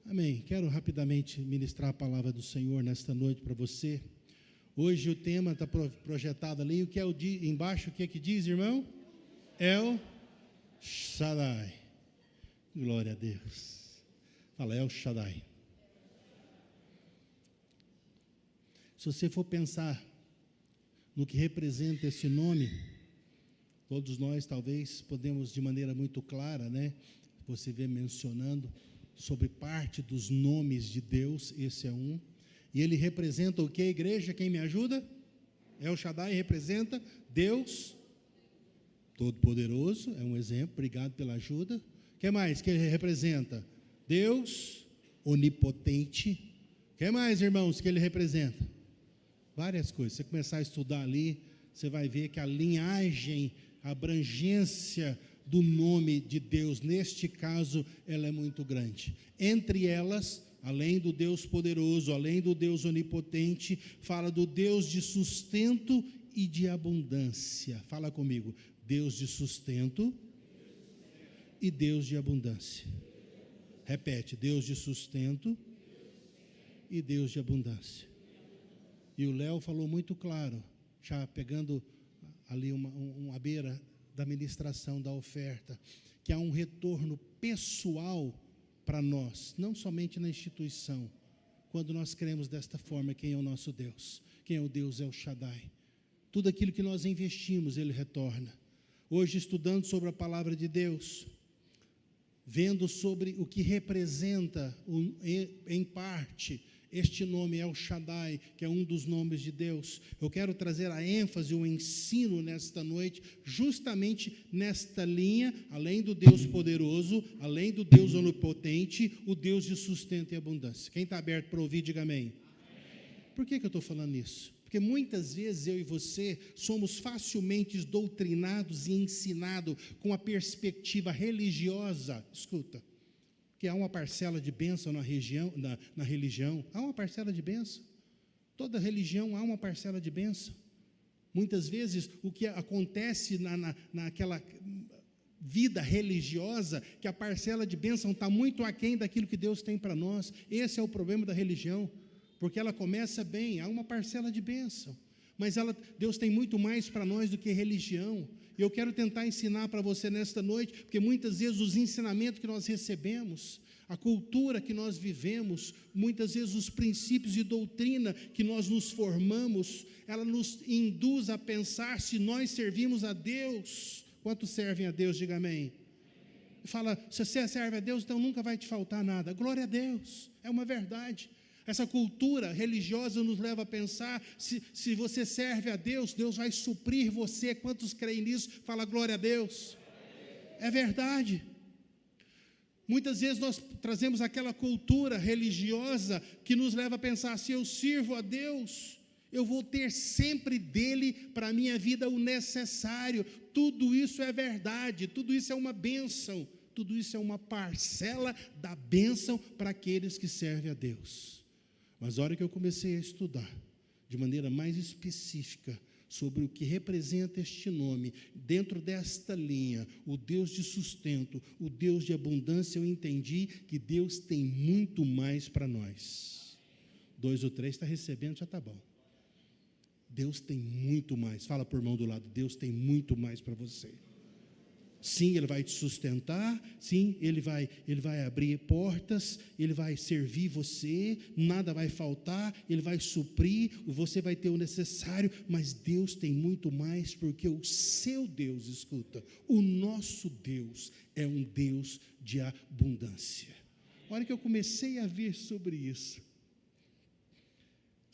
Amém. Quero rapidamente ministrar a palavra do Senhor nesta noite para você. Hoje o tema está projetado ali. O que é embaixo? O que é que diz, irmão? El Shaddai. Glória a Deus. Fala, El Shaddai. Se você for pensar no que representa esse nome, todos nós talvez podemos de maneira muito clara, você vê mencionando sobre parte dos nomes de Deus, esse é um. E ele representa o que, igreja? Quem me ajuda? El Shaddai representa Deus Todo-Poderoso, é um exemplo, obrigado pela ajuda. O que mais que ele representa? Deus Onipotente. O que mais, irmãos, que ele representa? Várias coisas. Se você começar a estudar ali, você vai ver que a linhagem, a abrangência do nome de Deus, neste caso, ela é muito grande. Entre elas, além do Deus poderoso, além do Deus onipotente, fala do Deus de sustento e de abundância. Fala comigo, Deus de sustento e Deus de abundância. Repete, Deus de sustento e Deus de abundância. E o Léo falou muito claro, já pegando ali uma beira da ministração da oferta, que há um retorno pessoal para nós, não somente na instituição, quando nós cremos desta forma, quem é o nosso Deus, quem é o Deus El Shaddai, tudo aquilo que nós investimos, Ele retorna. Hoje, estudando sobre a palavra de Deus, vendo sobre o que representa, em parte, este nome El Shaddai, que é um dos nomes de Deus, eu quero trazer a ênfase, o ensino nesta noite, justamente nesta linha, além do Deus poderoso, além do Deus onipotente, o Deus de sustento e abundância. Quem está aberto para ouvir, diga amém. Por que eu estou falando isso? Porque muitas vezes eu e você somos facilmente doutrinados e ensinados com a perspectiva religiosa, escuta, que há uma parcela de bênção na religião, há uma parcela de bênção, toda religião há uma parcela de bênção. Muitas vezes o que acontece naquela vida religiosa, que a parcela de bênção está muito aquém daquilo que Deus tem para nós. Esse é o problema da religião, porque ela começa bem, há uma parcela de bênção, mas Deus tem muito mais para nós do que religião. E eu quero tentar ensinar para você nesta noite, porque muitas vezes os ensinamentos que nós recebemos, a cultura que nós vivemos, muitas vezes os princípios e doutrina que nós nos formamos, ela nos induz a pensar se nós servimos a Deus. Quantos servem a Deus? Diga amém. Fala, se você serve a Deus, então nunca vai te faltar nada. Glória a Deus, é uma verdade. Essa cultura religiosa nos leva a pensar, se você serve a Deus, Deus vai suprir você. Quantos creem nisso? Fala glória a Deus. É verdade. Muitas vezes nós trazemos aquela cultura religiosa que nos leva a pensar, se eu sirvo a Deus, eu vou ter sempre dele para a minha vida o necessário. Tudo isso é verdade, tudo isso é uma bênção, tudo isso é uma parcela da bênção para aqueles que servem a Deus. Mas a hora que eu comecei a estudar, de maneira mais específica, sobre o que representa este nome, dentro desta linha, o Deus de sustento, o Deus de abundância, eu entendi que Deus tem muito mais para nós. 2 ou 3 está recebendo, já está bom. Deus tem muito mais. Fala para o irmão do lado, Deus tem muito mais para você. Sim, Ele vai te sustentar, sim, Ele vai abrir portas, Ele vai servir você, nada vai faltar, Ele vai suprir, você vai ter o necessário, mas Deus tem muito mais, porque o seu Deus, escuta, o nosso Deus é um Deus de abundância. A hora que eu comecei a ver sobre isso,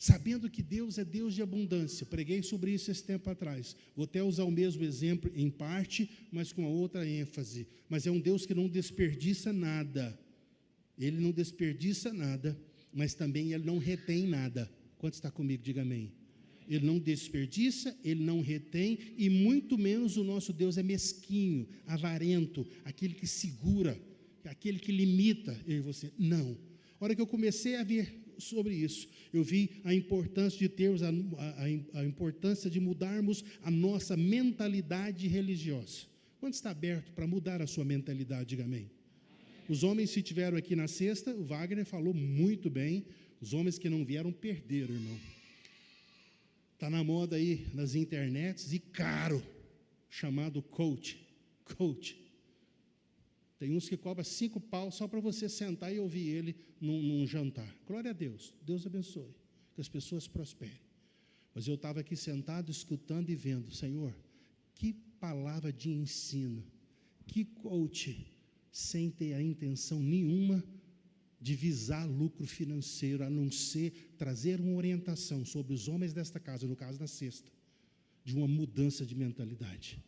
sabendo que Deus é Deus de abundância, preguei sobre isso esse tempo atrás, vou até usar o mesmo exemplo em parte, mas com a outra ênfase, mas é um Deus que não desperdiça nada, Ele não desperdiça nada, mas também Ele não retém nada. Quanto está comigo? Diga amém. Ele não desperdiça, Ele não retém, e muito menos o nosso Deus é mesquinho, avarento, aquele que segura, aquele que limita eu e você. Não. A hora que eu comecei a ver sobre isso, eu vi a importância de termos a importância de mudarmos a nossa mentalidade religiosa. Quanto está aberto para mudar a sua mentalidade? Diga amém. Os homens se tiveram aqui na sexta, o Wagner falou muito bem, os homens que não vieram perderam, irmão. Está na moda aí nas internets e caro, chamado coach. Tem uns que cobram 5 pau só para você sentar e ouvir ele num jantar. Glória a Deus, Deus abençoe, que as pessoas prosperem. Mas eu estava aqui sentado, escutando e vendo, Senhor, que palavra de ensino, que coach, sem ter a intenção nenhuma de visar lucro financeiro, a não ser trazer uma orientação sobre os homens desta casa, no caso da sexta, de uma mudança de mentalidade.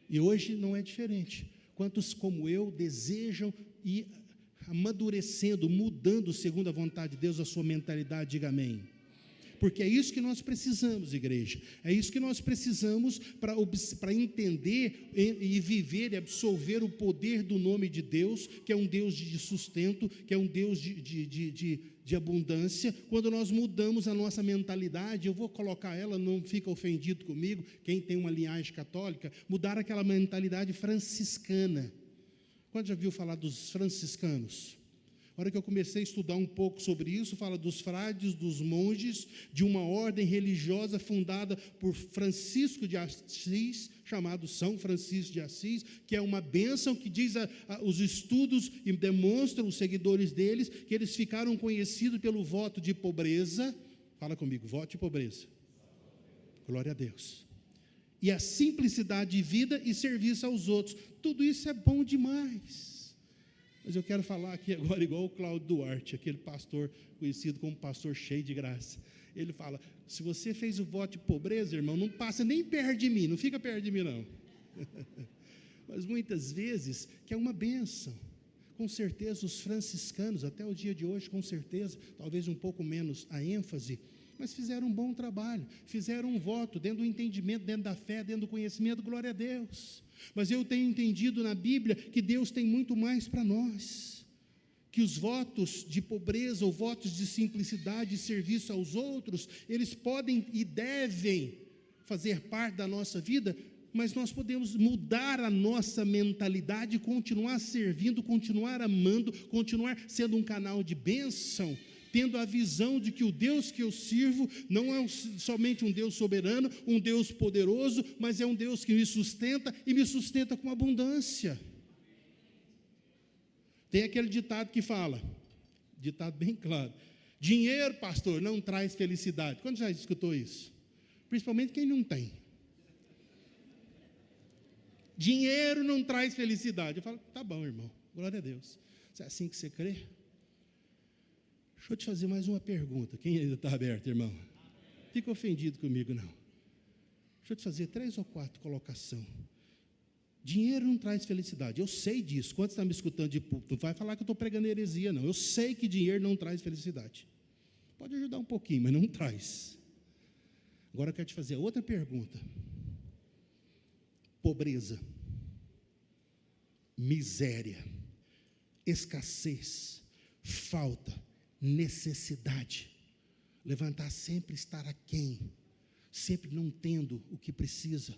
E hoje não é diferente. Quantos como eu desejam ir amadurecendo, mudando segundo a vontade de Deus a sua mentalidade, diga amém. Porque é isso que nós precisamos, igreja, é isso que nós precisamos para entender e viver e absorver o poder do nome de Deus, que é um Deus de sustento, que é um Deus de abundância. Quando nós mudamos a nossa mentalidade, eu vou colocar ela, não fica ofendido comigo, quem tem uma linhagem católica, mudar aquela mentalidade franciscana. Quando já viu falar dos franciscanos? A hora que eu comecei a estudar um pouco sobre isso, fala dos frades, dos monges, de uma ordem religiosa fundada por Francisco de Assis, chamado São Francisco de Assis, que é uma bênção que diz os estudos e demonstram os seguidores deles, que eles ficaram conhecidos pelo voto de pobreza. Fala comigo, voto de pobreza. Glória a Deus. E a simplicidade de vida e serviço aos outros. Tudo isso é bom demais. Mas eu quero falar aqui agora igual o Cláudio Duarte, aquele pastor conhecido como pastor cheio de graça. Ele fala, se você fez o voto de pobreza, irmão, não passa nem perto de mim, não fica perto de mim não. Mas muitas vezes, que é uma bênção. Com certeza os franciscanos, até o dia de hoje, com certeza, talvez um pouco menos a ênfase, mas fizeram um bom trabalho, fizeram um voto dentro do entendimento, dentro da fé, dentro do conhecimento, glória a Deus. Mas eu tenho entendido na Bíblia que Deus tem muito mais para nós, que os votos de pobreza ou votos de simplicidade e serviço aos outros, eles podem e devem fazer parte da nossa vida, mas nós podemos mudar a nossa mentalidade, continuar servindo, continuar amando, continuar sendo um canal de bênção, tendo a visão de que o Deus que eu sirvo não é somente um Deus soberano, um Deus poderoso, mas é um Deus que me sustenta e me sustenta com abundância. Tem aquele ditado que fala, ditado bem claro, dinheiro, pastor, não traz felicidade. Quando já escutou isso? Principalmente quem não tem. Dinheiro não traz felicidade. Eu falo, tá bom, irmão, glória a Deus. Se é assim que você crê? Deixa eu te fazer mais uma pergunta. Quem ainda está aberto, irmão? Fica ofendido comigo, não. Deixa eu te fazer 3 ou 4 colocações. Dinheiro não traz felicidade. Eu sei disso. Quando você está me escutando de púlpito, não vai falar que eu estou pregando heresia, não. Eu sei que dinheiro não traz felicidade. Pode ajudar um pouquinho, mas não traz. Agora eu quero te fazer outra pergunta. Pobreza, miséria, escassez, falta, necessidade, levantar sempre, estar aquém, sempre não tendo o que precisa,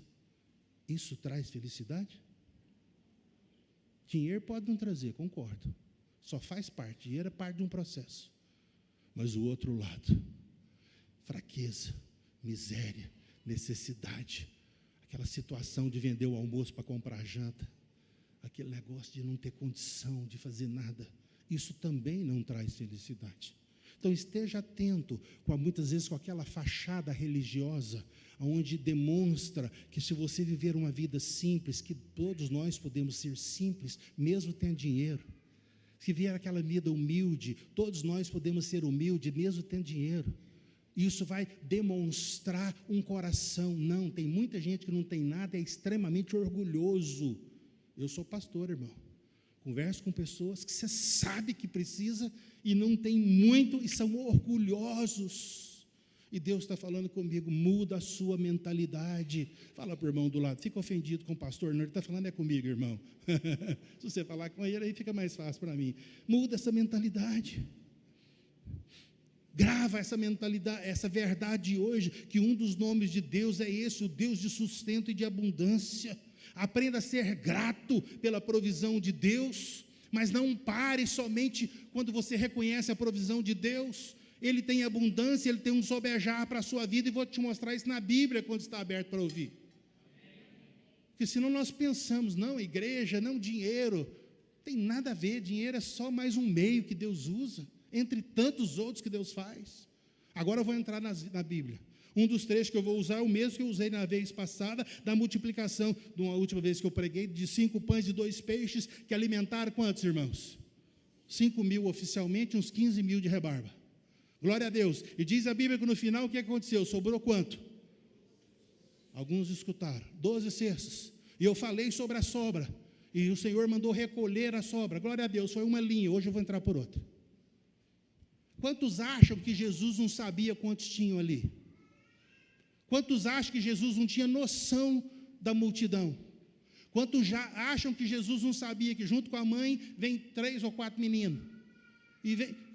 isso traz felicidade? Dinheiro pode não trazer, concordo, só faz parte, dinheiro é parte de um processo, mas o outro lado, fraqueza, miséria, necessidade, aquela situação de vender o almoço para comprar janta, aquele negócio de não ter condição de fazer nada, isso também não traz felicidade. Então esteja atento, muitas vezes com aquela fachada religiosa, onde demonstra que se você viver uma vida simples, que todos nós podemos ser simples, mesmo tendo dinheiro. Se vier aquela vida humilde, todos nós podemos ser humildes, mesmo tendo dinheiro. Isso vai demonstrar um coração. Não, tem muita gente que não tem nada, é extremamente orgulhoso. Eu sou pastor, irmão. Converso com pessoas que você sabe que precisa e não tem muito e são orgulhosos. E Deus está falando comigo, muda a sua mentalidade. Fala para o irmão do lado, fica ofendido com o pastor, não, ele está falando é comigo, irmão. Se você falar com ele, aí fica mais fácil para mim. Muda essa mentalidade. Grava essa mentalidade, essa verdade hoje, que um dos nomes de Deus é esse, o Deus de sustento e de abundância. Aprenda a ser grato pela provisão de Deus, Mas não pare somente quando você reconhece a provisão de Deus. Ele tem abundância, Ele tem um sobejar para a sua vida, e vou te mostrar isso na Bíblia, quando está aberto para ouvir. Porque senão nós pensamos, não, igreja, não dinheiro, tem nada a ver, dinheiro é só mais um meio que Deus usa, entre tantos outros que Deus faz. Agora eu vou entrar na Bíblia. Um dos trechos que eu vou usar é o mesmo que eu usei na vez passada, da multiplicação, de uma última vez que eu preguei, de 5 pães e 2 peixes, que alimentaram quantos, irmãos? 5.000 oficialmente, uns 15.000 de rebarba. Glória a Deus. E diz a Bíblia que no final o que aconteceu? Sobrou quanto? Alguns escutaram, 12 cestos. E eu falei sobre a sobra, e o Senhor mandou recolher a sobra. Glória a Deus, foi uma linha, hoje eu vou entrar por outra. Quantos acham que Jesus não sabia quantos tinham ali? Quantos acham que Jesus não tinha noção da multidão? Quantos já acham que Jesus não sabia que junto com a mãe vem 3 ou 4 meninos?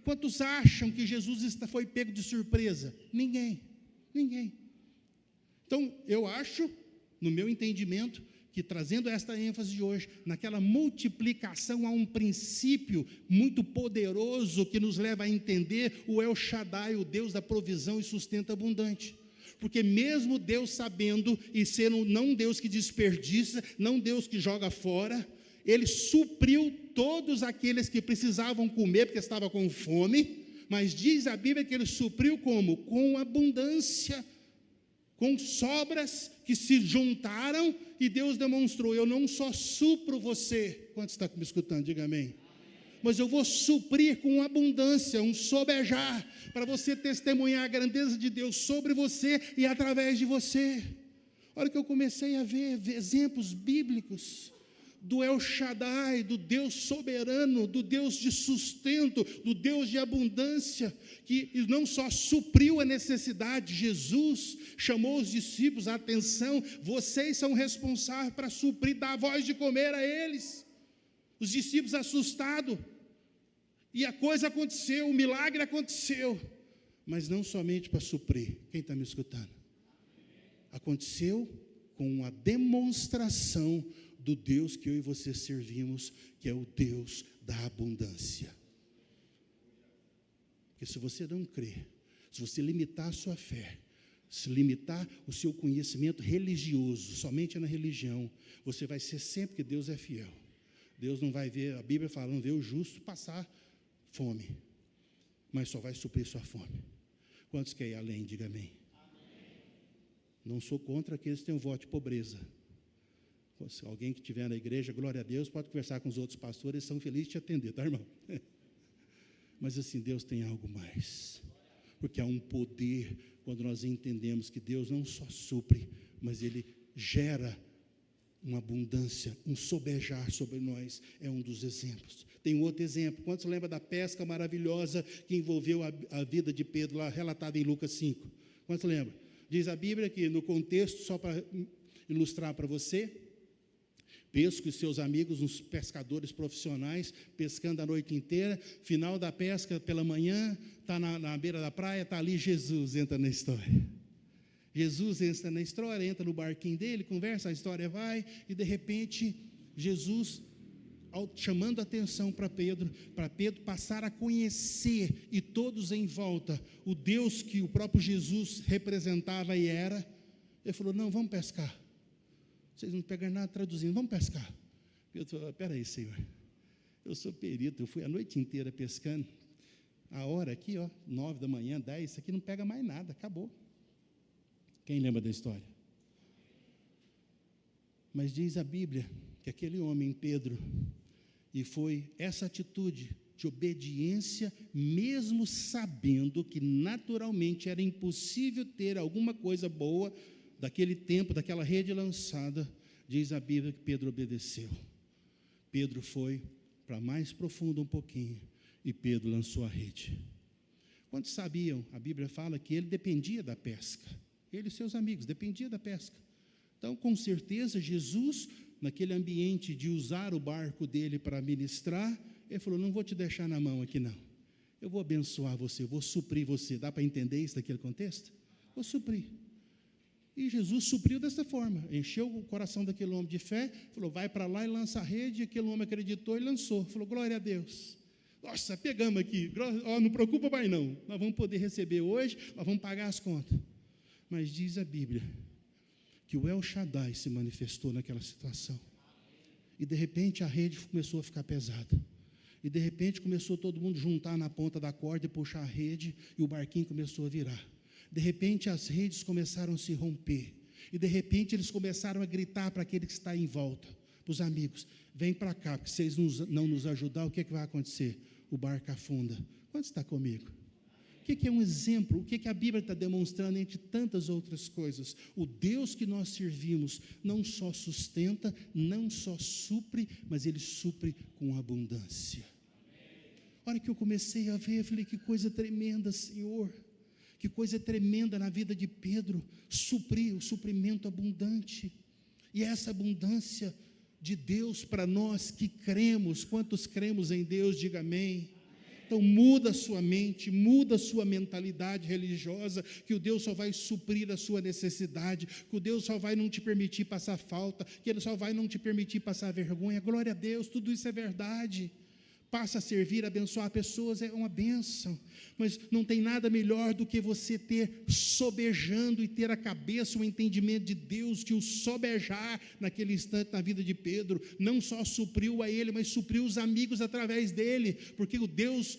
Quantos acham que Jesus foi pego de surpresa? Ninguém. Então, eu acho, no meu entendimento, que trazendo esta ênfase de hoje, naquela multiplicação há um princípio muito poderoso que nos leva a entender o El Shaddai, o Deus da provisão e sustento abundante. Porque mesmo Deus sabendo e sendo não Deus que desperdiça, não Deus que joga fora, Ele supriu todos aqueles que precisavam comer, porque estavam com fome, mas diz a Bíblia que Ele supriu como? Com abundância, com sobras que se juntaram, e Deus demonstrou, eu não só supro você, quanto está me escutando, diga amém, mas eu vou suprir com abundância, um sobejar, para você testemunhar a grandeza de Deus sobre você e através de você. Olha que eu comecei a ver exemplos bíblicos do El Shaddai, do Deus soberano, do Deus de sustento, do Deus de abundância, que não só supriu a necessidade, Jesus chamou os discípulos, atenção, vocês são responsáveis para suprir, dar a voz de comer a eles. Os discípulos assustados, e a coisa aconteceu, o milagre aconteceu, mas não somente para suprir, quem está me escutando? Aconteceu com uma demonstração do Deus que eu e você servimos, que é o Deus da abundância. Porque se você não crer, se você limitar a sua fé, se limitar o seu conhecimento religioso, somente na religião, você vai ser sempre que Deus é fiel. Deus não vai ver, a Bíblia fala, não vê o justo passar fome, mas só vai suprir sua fome. Quantos querem ir além? Diga amém. Não sou contra aqueles que têm um voto de pobreza. Se alguém que estiver na igreja, glória a Deus, pode conversar com os outros pastores, eles são felizes de te atender, tá, irmão? Mas assim, Deus tem algo mais, porque há um poder, quando nós entendemos que Deus não só supre, mas Ele gera uma abundância, um sobejar sobre nós, é um dos exemplos. Tem um outro exemplo, quantos lembram da pesca maravilhosa que envolveu a vida de Pedro, lá relatada em Lucas 5? Quantos lembram? Diz a Bíblia que no contexto, só para ilustrar para você, Pedro e seus amigos, uns pescadores profissionais, pescando a noite inteira, final da pesca pela manhã, está na beira da praia, está ali Jesus, entra na história. Jesus entra na história, entra no barquinho dele, conversa, a história vai, e de repente, Jesus, chamando a atenção para Pedro passar a conhecer, e todos em volta, o Deus que o próprio Jesus representava e era, ele falou, não, vamos pescar. Vocês não pegam nada traduzindo, vamos pescar. Pedro falou, espera aí, Senhor, eu sou perito, eu fui a noite inteira pescando, a hora aqui, 9 da manhã, 10, isso aqui não pega mais nada, acabou. Quem lembra da história? Mas diz a Bíblia que aquele homem, Pedro, e foi essa atitude de obediência, mesmo sabendo que naturalmente era impossível ter alguma coisa boa daquele tempo, daquela rede lançada, diz a Bíblia que Pedro obedeceu. Pedro foi para mais profundo um pouquinho, e Pedro lançou a rede. Quantos sabiam? A Bíblia fala que ele dependia da pesca. Ele e seus amigos dependiam da pesca. Então, com certeza, Jesus, naquele ambiente de usar o barco dele para ministrar, ele falou, não vou te deixar na mão aqui não. Eu vou abençoar você, eu vou suprir você. Dá para entender isso daquele contexto? Vou suprir. E Jesus supriu dessa forma, encheu o coração daquele homem de fé, falou, vai para lá e lança a rede, e aquele homem acreditou e lançou, falou, glória a Deus. Nossa, pegamos aqui, não preocupa mais não, nós vamos poder receber hoje, nós vamos pagar as contas. Mas diz a Bíblia, que o El Shaddai se manifestou naquela situação, e de repente a rede começou a ficar pesada, e de repente começou todo mundo juntar na ponta da corda e puxar a rede, e o barquinho começou a virar. De repente as redes começaram a se romper, e de repente eles começaram a gritar para aquele que está em volta, para os amigos, vem para cá, porque se vocês não nos ajudar, o que vai acontecer? O barco afunda. Quanto está comigo? O que é um exemplo? O que a Bíblia está demonstrando entre tantas outras coisas? O Deus que nós servimos não só sustenta, não só supre, mas Ele supre com abundância. A hora que eu comecei a ver, eu falei, que coisa tremenda, Senhor. Que coisa tremenda na vida de Pedro, suprir o suprimento abundante, e essa abundância de Deus para nós que cremos, quantos cremos em Deus, diga amém. Então muda a sua mente, muda a sua mentalidade religiosa, que o Deus só vai suprir a sua necessidade, que o Deus só vai não te permitir passar falta, que Ele só vai não te permitir passar vergonha, glória a Deus, tudo isso é verdade. Passa a servir, abençoar pessoas, é uma bênção, mas não tem nada melhor do que você ter sobejando e ter a cabeça, o entendimento de Deus, que o sobejar naquele instante na vida de Pedro, não só supriu a ele, mas supriu os amigos através dele, porque o Deus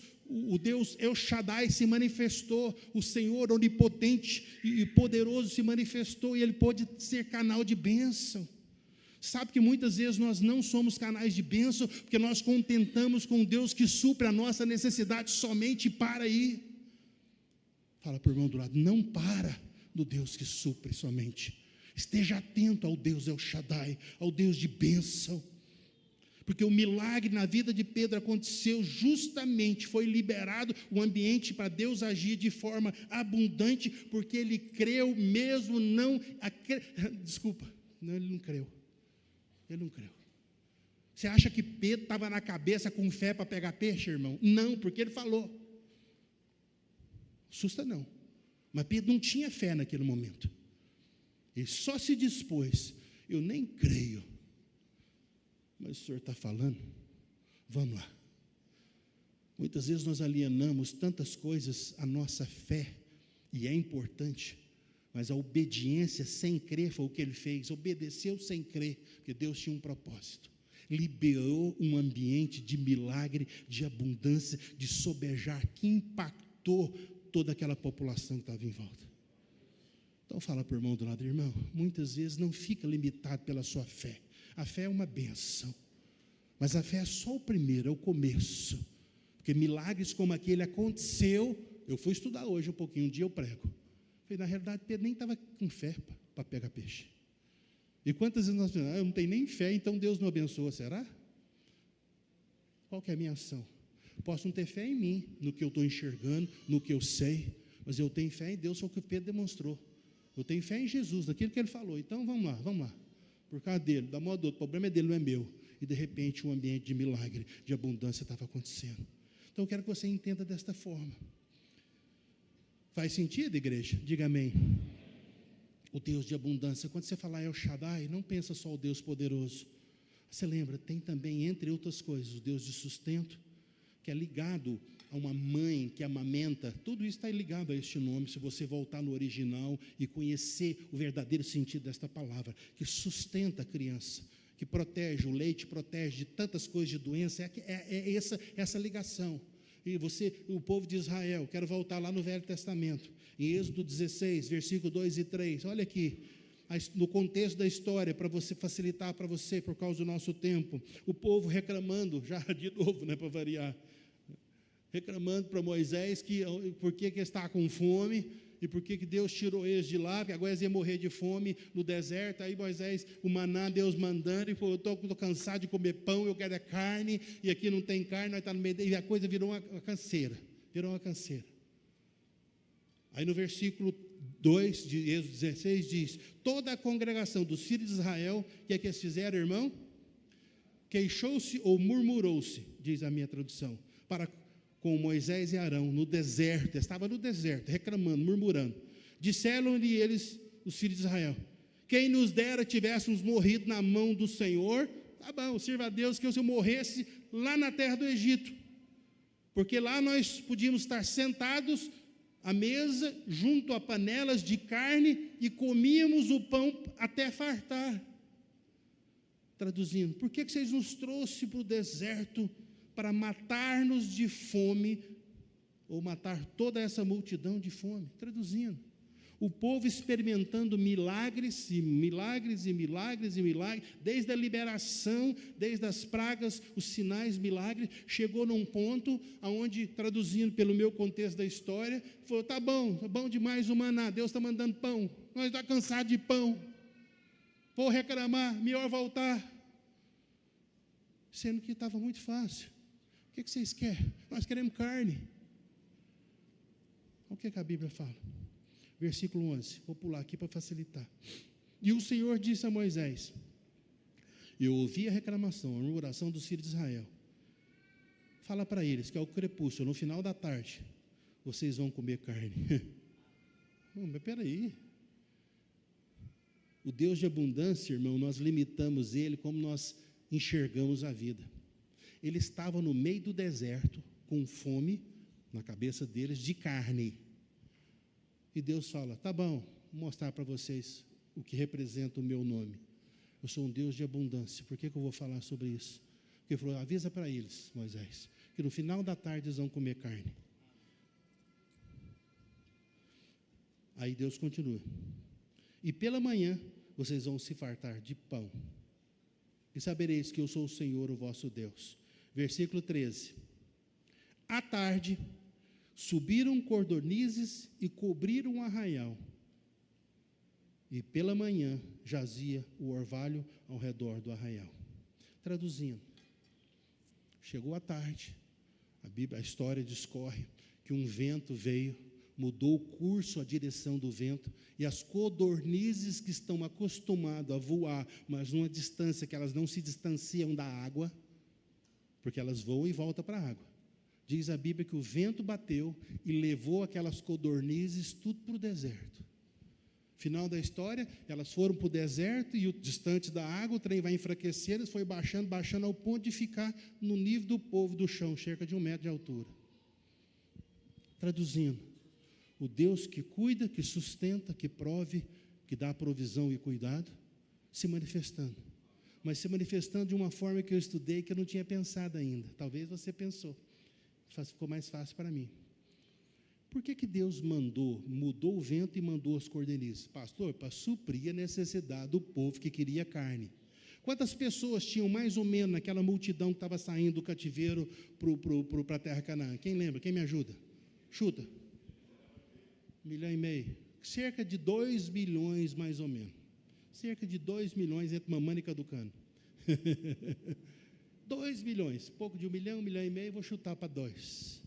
El Shaddai se manifestou, o Senhor onipotente e poderoso se manifestou, e ele pôde ser canal de bênção. Sabe que muitas vezes nós não somos canais de bênção, porque nós contentamos com Deus que supre a nossa necessidade somente para aí. Fala para o irmão do lado, não para no Deus que supre somente. Esteja atento ao Deus El Shaddai, ao Deus de bênção. Porque o milagre na vida de Pedro aconteceu justamente, foi liberado o ambiente para Deus agir de forma abundante, porque ele creu mesmo não... Não, ele não creu. Ele não creu. Você acha que Pedro estava na cabeça com fé para pegar peixe, irmão? Não, porque ele falou. Assusta não. Mas Pedro não tinha fé naquele momento. Ele só se dispôs. Eu nem creio. Mas o Senhor está falando? Vamos lá. Muitas vezes nós alienamos tantas coisas à nossa fé, e é importante. Mas a obediência sem crer foi o que ele fez, obedeceu sem crer, porque Deus tinha um propósito, liberou um ambiente de milagre, de abundância, de sobejar, que impactou toda aquela população que estava em volta. Então fala para o irmão do lado, irmão, muitas vezes não fica limitado pela sua fé, a fé é uma bênção, mas a fé é só o primeiro, é o começo, porque milagres como aquele aconteceu, eu fui estudar hoje um pouquinho, um dia eu prego, na realidade, Pedro nem estava com fé para pegar peixe. E quantas vezes nós pensamos, eu não tenho nem fé, então Deus não abençoa, será? Qual que é a minha ação? Posso não ter fé em mim, no que eu estou enxergando, no que eu sei, mas eu tenho fé em Deus, foi o que Pedro demonstrou. Eu tenho fé em Jesus, naquilo que ele falou. Então vamos lá. Por causa dele, da modo do outro, o problema é dele, não é meu. E de repente um ambiente de milagre, de abundância estava acontecendo. Então eu quero que você entenda desta forma. Faz sentido, igreja? Diga amém. O Deus de abundância, quando você falar El Shaddai, não pensa só o Deus poderoso. Você lembra, tem também, entre outras coisas, o Deus de sustento, que é ligado a uma mãe que amamenta. Tudo isso está ligado a este nome, se você voltar no original e conhecer o verdadeiro sentido desta palavra, que sustenta a criança, que protege, o leite protege de tantas coisas de doença, é essa ligação. E o povo de Israel, quero voltar lá no Velho Testamento, em Êxodo 16, versículo 2 e 3, olha aqui, no contexto da história, para você facilitar para você, por causa do nosso tempo, o povo reclamando, já de novo, para variar, reclamando para Moisés, por que está com fome, e por que Deus tirou eles de lá, porque agora eles iam morrer de fome no deserto. Aí Moisés, o maná, Deus mandando, e falou, eu estou cansado de comer pão, eu quero carne, e aqui não tem carne, nós estamos no meio, e a coisa virou uma canseira, Aí no versículo 2 de Êxodo 16 diz, toda a congregação dos filhos de Israel, o que é que eles fizeram, irmão? Queixou-se ou murmurou-se, diz a minha tradução, com Moisés e Arão no deserto, estava no deserto, reclamando, murmurando. Disseram-lhe eles os filhos de Israel. Quem nos dera tivéssemos morrido na mão do Senhor. Tá bom, sirva a Deus que eu morresse lá na terra do Egito. Porque lá nós podíamos estar sentados à mesa, junto a panelas de carne, e comíamos o pão até fartar. Traduzindo, por que vocês nos trouxeram para o deserto para matar-nos de fome, ou matar toda essa multidão de fome? Traduzindo, o povo experimentando milagres, e milagres, e milagres, e milagres, desde a liberação, desde as pragas, os sinais, milagres, chegou num ponto, onde, traduzindo pelo meu contexto da história, falou, tá bom demais o maná, Deus está mandando pão, nós estamos cansados de pão, vou reclamar, melhor voltar. Sendo que estava muito fácil. O que vocês querem? Nós queremos carne. O que a Bíblia fala? Versículo 11, vou pular aqui para facilitar. E o Senhor disse a Moisés, eu ouvi a reclamação, a murmuração dos filhos de Israel. Fala para eles que ao crepúsculo, no final da tarde, vocês vão comer carne. Mas espera aí. O Deus de abundância, irmão, nós limitamos Ele como nós enxergamos a vida. Ele estava no meio do deserto, com fome, na cabeça deles, de carne. E Deus fala, tá bom, vou mostrar para vocês o que representa o meu nome. Eu sou um Deus de abundância. Por que eu vou falar sobre isso? Porque ele falou, avisa para eles, Moisés, que no final da tarde eles vão comer carne. Aí Deus continua. E pela manhã vocês vão se fartar de pão. E sabereis que eu sou o Senhor, o vosso Deus. Versículo 13. À tarde, subiram cordonizes e cobriram o arraial. E pela manhã jazia o orvalho ao redor do arraial. Traduzindo, chegou a tarde, a história discorre que um vento veio, mudou o curso, a direção do vento, e as codornizes que estão acostumadas a voar, mas numa distância que elas não se distanciam da água, porque elas voam e voltam para a água. Diz a Bíblia que o vento bateu e levou aquelas codornizes tudo para o deserto. Final da história, elas foram para o deserto e distante da água, o trem vai enfraquecer, eles foi baixando ao ponto de ficar no nível do povo do chão, cerca de 1 metro de altura. Traduzindo, o Deus que cuida, que sustenta, que prove, que dá provisão e cuidado, se manifestando. Mas se manifestando de uma forma que eu estudei, que eu não tinha pensado ainda. Talvez você pensou. Ficou mais fácil para mim. Por que Deus mudou o vento e mandou as cordonizes? Pastor, para suprir a necessidade do povo que queria carne. Quantas pessoas tinham mais ou menos naquela multidão que estava saindo do cativeiro para a terra Canaã? Quem lembra? Quem me ajuda? Chuta. 1,5 milhão. Cerca de 2 milhões mais ou menos. Cerca de 2 milhões entre mamando e caducando. 2 milhões, pouco de 1 milhão, 1,5 milhão, vou chutar para 2.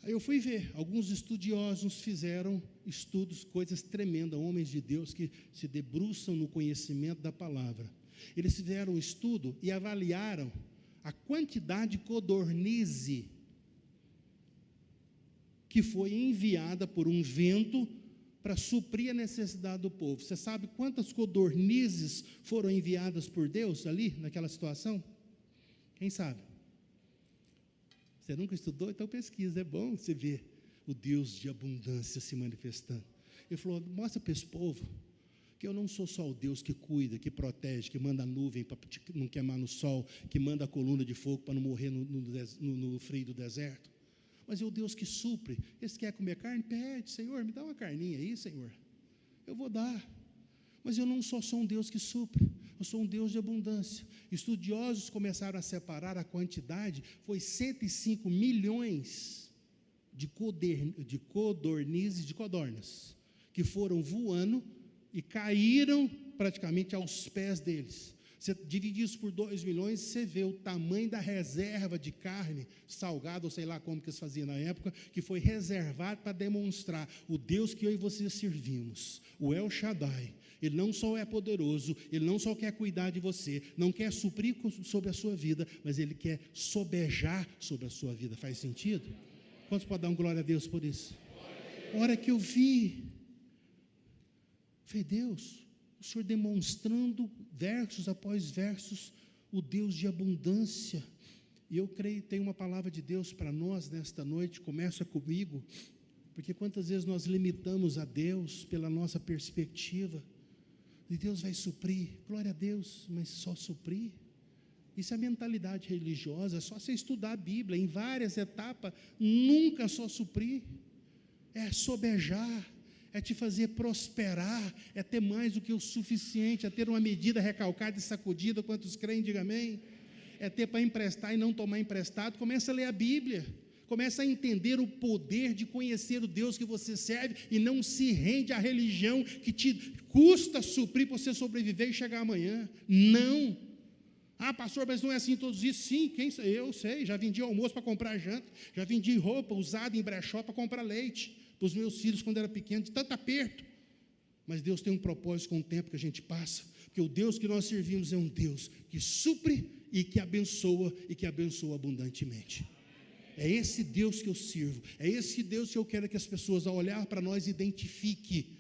Aí eu fui ver, alguns estudiosos fizeram estudos, coisas tremendas, homens de Deus que se debruçam no conhecimento da palavra. Eles fizeram um estudo e avaliaram a quantidade de codornize que foi enviada por um vento para suprir a necessidade do povo. Você sabe quantas codornizes foram enviadas por Deus ali, naquela situação? Quem sabe? Você nunca estudou? Então pesquisa, é bom você ver o Deus de abundância se manifestando. Ele falou, mostra para esse povo que eu não sou só o Deus que cuida, que protege, que manda a nuvem para não queimar no sol, que manda a coluna de fogo para não morrer no frio do deserto. Mas é o Deus que supre. Esse quer comer carne? Pede, Senhor, me dá uma carninha aí, Senhor. Eu vou dar. Mas eu não só sou um Deus que supre, eu sou um Deus de abundância. Estudiosos começaram a separar a quantidade, foi 105 milhões de codornizes, de codornas, que foram voando e caíram praticamente aos pés deles. Você divide isso por 2 milhões, você vê o tamanho da reserva de carne salgada, ou sei lá como que eles faziam na época, que foi reservado para demonstrar o Deus que eu e você servimos, o El Shaddai. Ele não só é poderoso, Ele não só quer cuidar de você, não quer suprir sobre a sua vida, mas Ele quer sobejar sobre a sua vida. Faz sentido? Quantos podem dar um glória a Deus por isso? A hora que eu vi Falei, Deus, o Senhor demonstrando versos após versos, o Deus de abundância. E eu creio que tem uma palavra de Deus para nós nesta noite. Começa comigo, porque quantas vezes nós limitamos a Deus pela nossa perspectiva, e Deus vai suprir, glória a Deus, mas só suprir? Isso é mentalidade religiosa. É só você estudar a Bíblia em várias etapas, nunca só suprir, é sobejar, é te fazer prosperar, é ter mais do que o suficiente, é ter uma medida recalcada e sacudida. Quantos creem, diga amém? É ter para emprestar e não tomar emprestado. Começa a ler a Bíblia, começa a entender o poder de conhecer o Deus que você serve, e não se rende à religião que te custa suprir para você sobreviver e chegar amanhã. Não. Ah, pastor, mas não é assim todos os dias. Sim, eu sei, já vendi almoço para comprar janta, já vendi roupa usada em brechó para comprar leite para os meus filhos quando era pequeno, de tanto aperto. Mas Deus tem um propósito com o tempo que a gente passa, porque o Deus que nós servimos é um Deus que supre e que abençoa abundantemente. É esse Deus que eu sirvo, é esse Deus que eu quero que as pessoas, ao olhar para nós, identifiquem.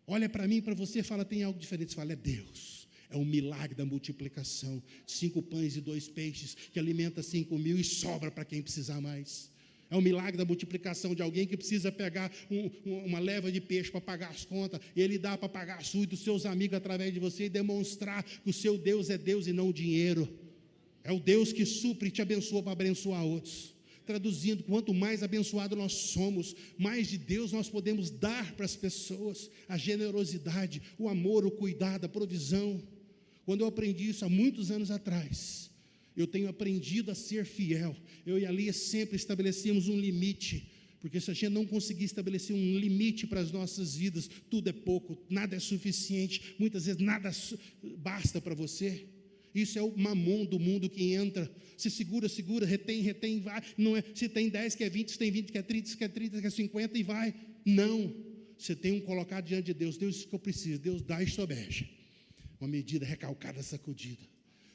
Olha para mim e para você e fala, tem algo diferente. Você fala, é Deus. É um milagre da multiplicação, 5 pães e 2 peixes, que alimenta 5.000 e sobra para quem precisar mais. É um milagre da multiplicação de alguém que precisa pegar uma leva de peixe para pagar as contas, e ele dá para pagar a sua e dos seus amigos através de você, e demonstrar que o seu Deus é Deus e não dinheiro. É o Deus que supre e te abençoa para abençoar outros. Traduzindo, quanto mais abençoado nós somos, mais de Deus nós podemos dar para as pessoas. A generosidade, o amor, o cuidado, a provisão. Quando eu aprendi isso há muitos anos atrás, eu tenho aprendido a ser fiel. Eu e a Lia sempre estabelecemos um limite, porque se a gente não conseguir estabelecer um limite para as nossas vidas, tudo é pouco, nada é suficiente, muitas vezes nada basta para você. Isso é o mamon do mundo que entra, se segura, retém, vai. Não é, se tem 10, quer 20, se tem 20, quer 30, se quer 30, quer 50 e vai. Não, você tem um colocado diante de Deus. Deus, isso que eu preciso, Deus dá e sobeja. Uma medida recalcada, sacudida.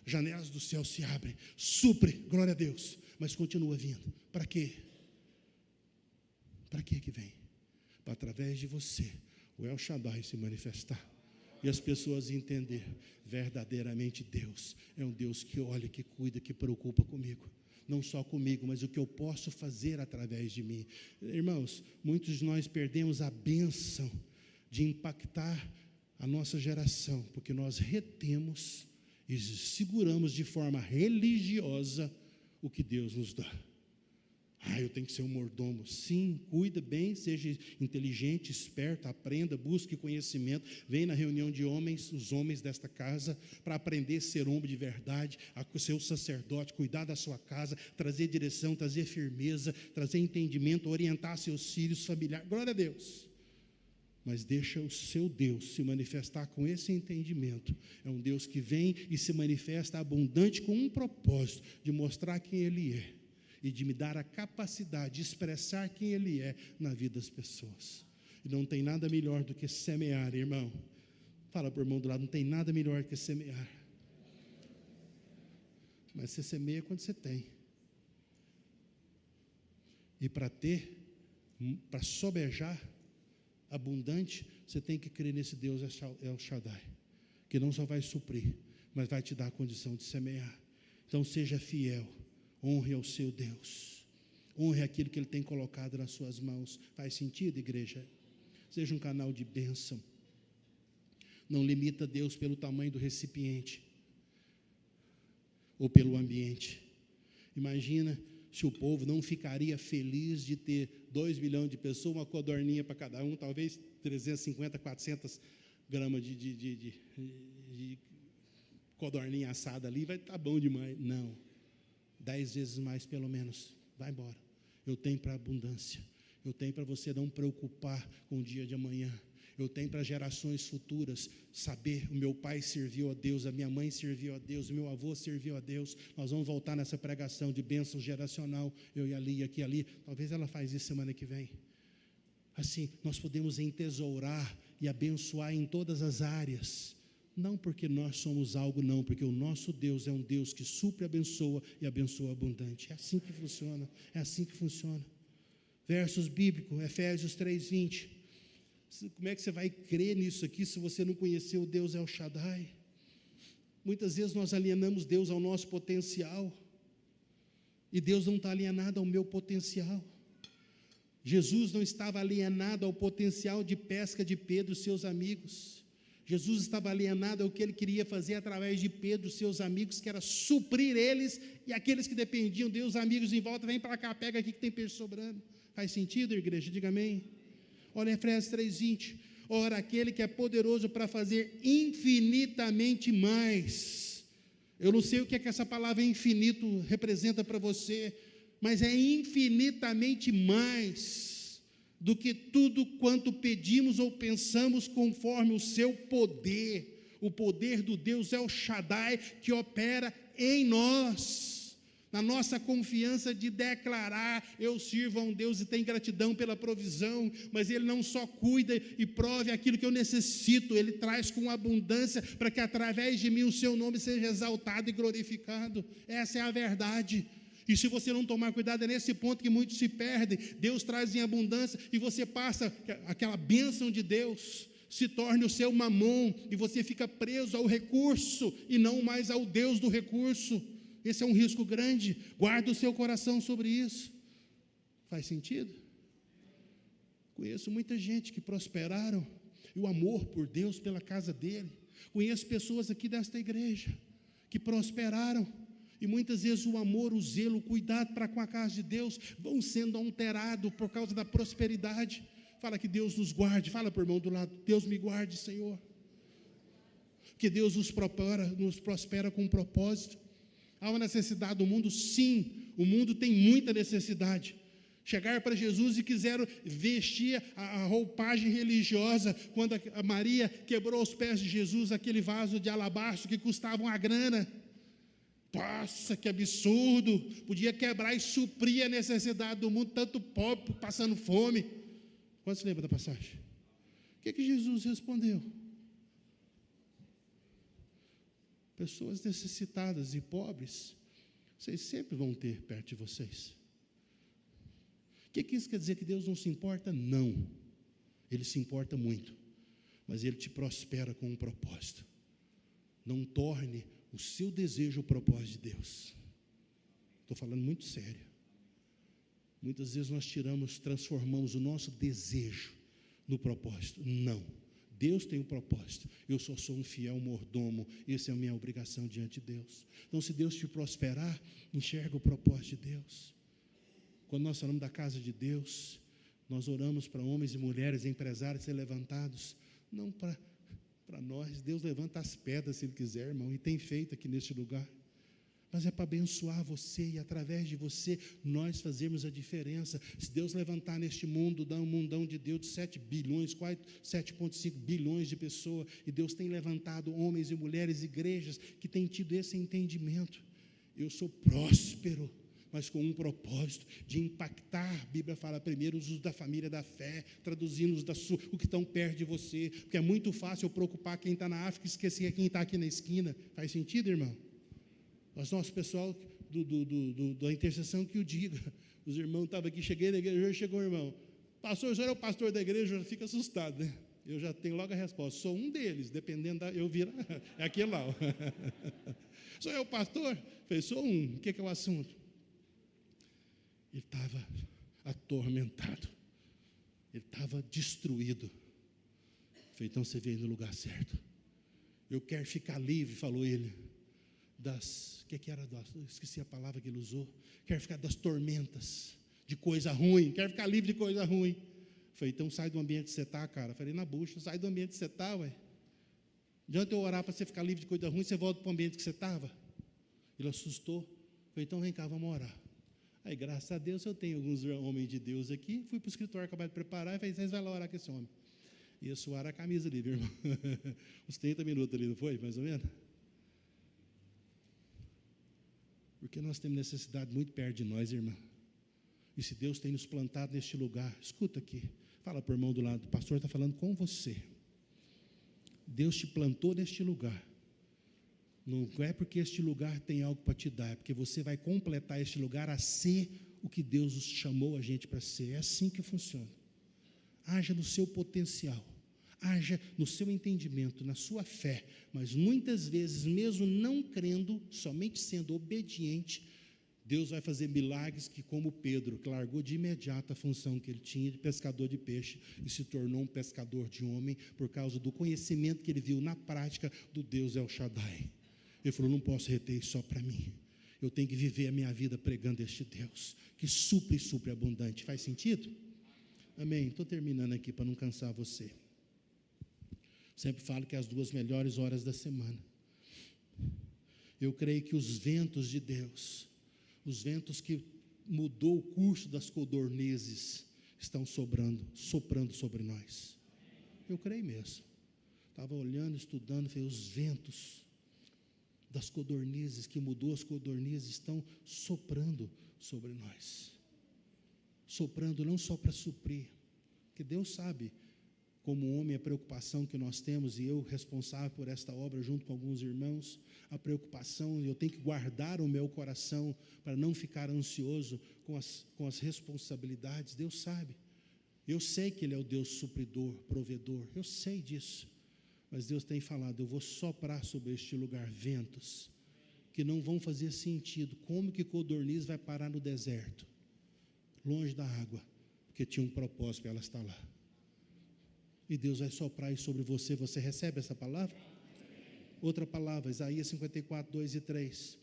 Janelas do céu se abrem, supre, glória a Deus, mas continua vindo. Para quê? Para que vem? Para através de você, o El Shaddai se manifestar. E as pessoas entender, verdadeiramente Deus é um Deus que olha, que cuida, que preocupa comigo. Não só comigo, mas o que eu posso fazer através de mim. Irmãos, muitos de nós perdemos a bênção de impactar a nossa geração, porque nós retemos e seguramos de forma religiosa o que Deus nos dá. Eu tenho que ser um mordomo. Sim, cuida bem, seja inteligente, esperto, aprenda, busque conhecimento. Vem na reunião de homens, os homens desta casa, para aprender a ser homem de verdade, a ser o sacerdote, cuidar da sua casa, trazer direção, trazer firmeza, trazer entendimento, orientar seus filhos, familiares. Glória a Deus. Mas deixa o seu Deus se manifestar com esse entendimento. É um Deus que vem e se manifesta abundante com um propósito, de mostrar quem Ele é e de me dar a capacidade de expressar quem Ele é na vida das pessoas. E não tem nada melhor do que semear, irmão. Fala para o irmão do lado, não tem nada melhor do que semear. Mas você semeia quando você tem. E para ter, para sobejar, abundante, você tem que crer nesse Deus El Shaddai, que não só vai suprir, mas vai te dar a condição de semear. Então seja fiel, honre ao seu Deus, honre aquilo que Ele tem colocado nas suas mãos. Faz sentido, igreja? Seja um canal de bênção. Não limita Deus pelo tamanho do recipiente ou pelo ambiente. Imagina se o povo não ficaria feliz de ter 2 milhões de pessoas, uma codorninha para cada um, talvez 350, 400 gramas de codorninha assada ali, vai estar bom demais. Não, 10 vezes mais pelo menos, vai embora. Eu tenho para abundância, eu tenho para você não preocupar com o dia de amanhã. Eu tenho para gerações futuras saber, o meu pai serviu a Deus, a minha mãe serviu a Deus, o meu avô serviu a Deus. Nós vamos voltar nessa pregação de bênção geracional, eu e a Lia aqui ali, talvez ela faz isso semana que vem. Assim, nós podemos entesourar e abençoar em todas as áreas, não porque nós somos algo, não, porque o nosso Deus é um Deus que supre, abençoa e abençoa abundante. É assim que funciona, é assim que funciona. Versos bíblicos, Efésios 3:20. Como é que você vai crer nisso aqui se você não conheceu o Deus El Shaddai? Muitas vezes nós alienamos Deus ao nosso potencial, e Deus não está alienado ao meu potencial. Jesus não estava alienado ao potencial de pesca de Pedro e seus amigos. Jesus estava alienado ao que ele queria fazer através de Pedro e seus amigos, que era suprir eles e aqueles que dependiam dele. Os amigos em volta, vem para cá, pega aqui que tem peixe sobrando. Faz sentido, igreja? Diga amém. Olha Efésios 3:20. Ora, aquele que é poderoso para fazer infinitamente mais. Eu não sei o que é que essa palavra infinito representa para você, mas é infinitamente mais do que tudo quanto pedimos ou pensamos, conforme o seu poder, o poder do Deus El Shaddai, que opera em nós. Na nossa confiança de declarar, eu sirvo a um Deus e tenho gratidão pela provisão, mas Ele não só cuida e prove aquilo que eu necessito, Ele traz com abundância, para que através de mim o seu nome seja exaltado e glorificado. Essa é a verdade. E se você não tomar cuidado, é nesse ponto que muitos se perdem. Deus traz em abundância e você passa aquela bênção de Deus, se torne o seu mamon, e você fica preso ao recurso e não mais ao Deus do recurso. Esse é um risco grande. Guarda o seu coração sobre isso. Faz sentido? Conheço muita gente que prosperaram, e o amor por Deus pela casa dele. Conheço pessoas aqui desta igreja que prosperaram, e muitas vezes o amor, o zelo, o cuidado para com a casa de Deus vão sendo alterados por causa da prosperidade. Fala que Deus nos guarde. Fala para o irmão do lado: Deus me guarde, Senhor. Que Deus nos prospera com um propósito. Há uma necessidade do mundo? Sim, o mundo tem muita necessidade. Chegaram para Jesus e quiseram vestir a roupagem religiosa, quando a Maria quebrou aos pés de Jesus aquele vaso de alabastro que custava uma grana. Nossa, que absurdo! Podia quebrar e suprir a necessidade do mundo, tanto pobre passando fome. Quantos se lembra da passagem? O que Jesus respondeu? Pessoas necessitadas e pobres, vocês sempre vão ter perto de vocês. O que isso quer dizer? Que Deus não se importa? Não, Ele se importa muito, mas Ele te prospera com um propósito. Não torne o seu desejo o propósito de Deus. Estou falando muito sério. Muitas vezes nós transformamos o nosso desejo no propósito. Não. Deus tem um propósito, eu só sou um fiel mordomo, essa é a minha obrigação diante de Deus. Então, se Deus te prosperar, enxerga o propósito de Deus. Quando nós falamos da casa de Deus, nós oramos para homens e mulheres, empresários ser levantados, não para nós. Deus levanta as pedras se Ele quiser, irmão, e tem feito aqui neste lugar, mas é para abençoar você, e através de você, nós fazermos a diferença. Se Deus levantar neste mundo, dá um mundão de Deus de 7 bilhões, quase 7,5 bilhões de pessoas, e Deus tem levantado homens e mulheres, igrejas, que têm tido esse entendimento. Eu sou próspero, mas com um propósito de impactar. A Bíblia fala primeiro os da família da fé, traduzindo o que estão perto de você, porque é muito fácil eu preocupar quem está na África e esquecer quem está aqui na esquina. Faz sentido, irmão? Mas nosso pessoal da intercessão que o diga. Os irmãos estavam aqui, cheguei na igreja, hoje chegou o irmão: pastor, o senhor é o pastor da igreja? Eu fico assustado, né? Eu já tenho logo a resposta: sou um deles, dependendo eu viro, é aquele lá. O senhor é o pastor? Eu falei: sou um. O que é o assunto? Ele estava atormentado, ele estava destruído. Eu falei: então você veio no lugar certo. Eu quero ficar livre, falou ele, esqueci a palavra que ele usou. Quero ficar das tormentas, de coisa ruim, quero ficar livre de coisa ruim. Falei: então sai do ambiente que você está, cara. Falei na bucha: sai do ambiente que você está, ué. Adianta eu orar para você ficar livre de coisa ruim, você volta para o ambiente que você estava? Ele assustou. Falei: então vem cá, vamos orar. Aí, graças a Deus, eu tenho alguns homens de Deus aqui. Fui para o escritório, acabar de preparar, e falei: vocês vão lá orar com esse homem. Ia suar a camisa ali, meu irmão. Uns 30 minutos ali, não foi? Mais ou menos? Porque nós temos necessidade muito perto de nós, irmão. E se Deus tem nos plantado neste lugar, escuta aqui, fala para o irmão do lado: o pastor está falando com você. Deus te plantou neste lugar. Não é porque este lugar tem algo para te dar, é porque você vai completar este lugar a ser o que Deus chamou a gente para ser. É assim que funciona. haja no seu potencial, haja no seu entendimento, na sua fé, mas muitas vezes, mesmo não crendo, somente sendo obediente, Deus vai fazer milagres que, como Pedro, que largou de imediato a função que ele tinha de pescador de peixe e se tornou um pescador de homem, por causa do conhecimento que ele viu na prática do Deus El Shaddai. Ele falou, não posso reter isso só para mim, eu tenho que viver a minha vida pregando este Deus, que supre e supre abundante. Faz sentido? Amém. Estou terminando aqui para não cansar você. Sempre falo que é as 2 melhores horas da semana. Eu creio que os ventos de Deus, os ventos que mudou o curso das codornizes, estão soprando sobre nós. Eu creio mesmo. Estava olhando, estudando, falei, os ventos das codornizes, que mudou as codornizes, estão soprando sobre nós. Soprando não só para suprir, porque Deus sabe, como homem, a preocupação que nós temos, e eu responsável por esta obra, junto com alguns irmãos, a preocupação, eu tenho que guardar o meu coração, para não ficar ansioso com as responsabilidades. Deus sabe, eu sei que Ele é o Deus supridor, provedor, eu sei disso, mas Deus tem falado, eu vou soprar sobre este lugar ventos, que não vão fazer sentido. Como que codorniz vai parar no deserto, longe da água, porque tinha um propósito para ela estar lá. E Deus vai soprar isso sobre você. Você recebe essa palavra? Outra palavra, Isaías 54, 2 e 3.